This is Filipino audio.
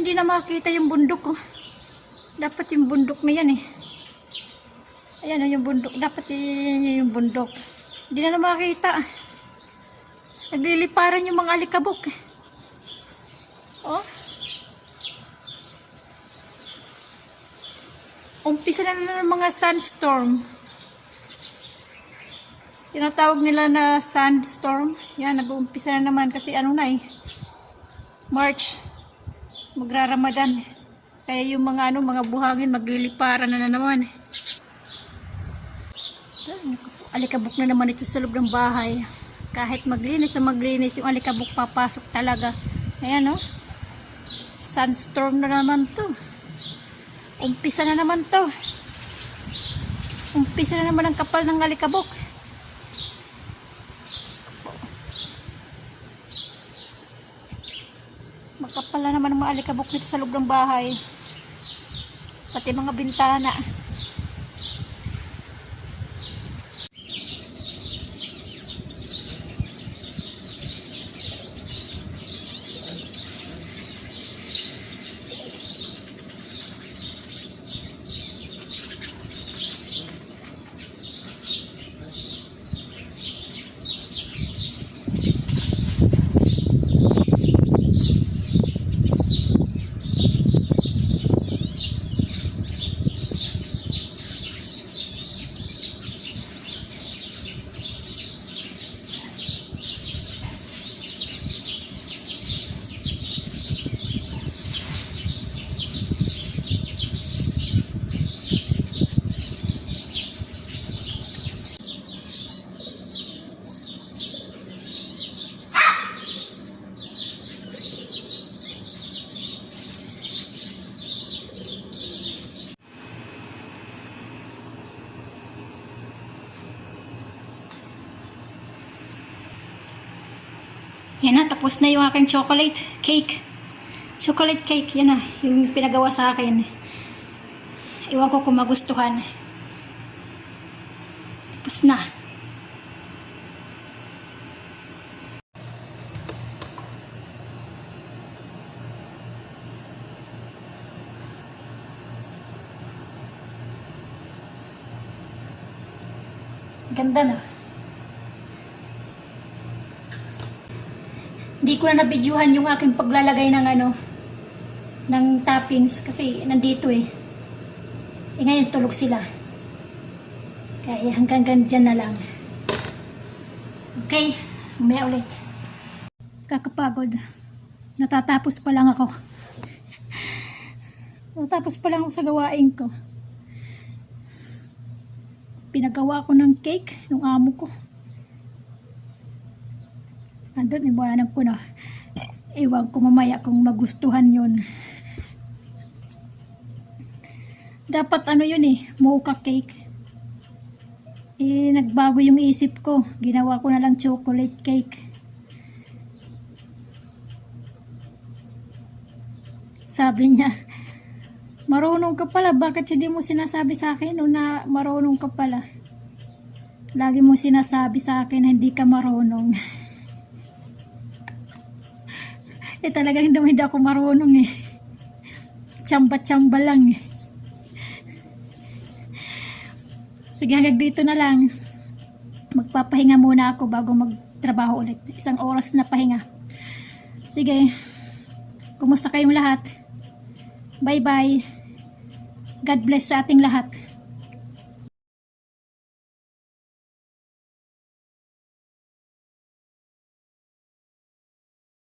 hindi na makita yung bundok ko. Dapat yung bundok na yan eh. Ayan o yung bundok. Dapat yung bundok. Hindi na makita. Nagliliparan yung mga alikabok. Oh. Umpisa na ng mga sandstorm. Tinatawag nila na sandstorm. Yan, nag-uumpisa na naman kasi ano na eh. March. Magra-Ramadan. Kaya yung mga mga buhangin magliliparan na naman. Alikabok na naman ito sa loob ng bahay. Kahit maglinis na maglinis, yung alikabok papasok talaga. Ayan o. Sandstorm na naman to. Umpisa na naman to. Umpisa na naman ang kapal ng alikabok. Makapal na naman ang mga alikabok dito sa loob ng bahay. Pati mga bintana. Yan na, tapos na yung aking chocolate cake. Chocolate cake, yan na, yung pinagawa sa akin. Iwan ko kung magustuhan. Tapos na. Ganda na. Hindi ko na nabidyuhan yung aking paglalagay ng ng toppings kasi nandito eh. Ngayon tulog sila. Kaya hanggang dyan na lang. Okay, umaya ulit. Kakapagod. Natatapos pa lang ako. Natatapos pa lang ako sa gawain ko. Pinagawa ko ng cake ng amo ko. Andun, iwanan ko na. Iwan ko mamaya kung magustuhan yun. Dapat yun eh, mocha cake. Nagbago yung isip ko. Ginawa ko na lang chocolate cake. Sabi niya, marunong ka pala. Bakit hindi mo sinasabi sa akin na marunong ka pala? Lagi mo sinasabi sa akin na hindi ka marunong. Talagang hindi ako marunong eh. Tsamba-tsamba lang eh. Sige, hanggang dito na lang. Magpapahinga muna ako bago magtrabaho ulit. 1 oras na pahinga. Sige. Kumusta kayong lahat? Bye-bye. God bless sa ating lahat.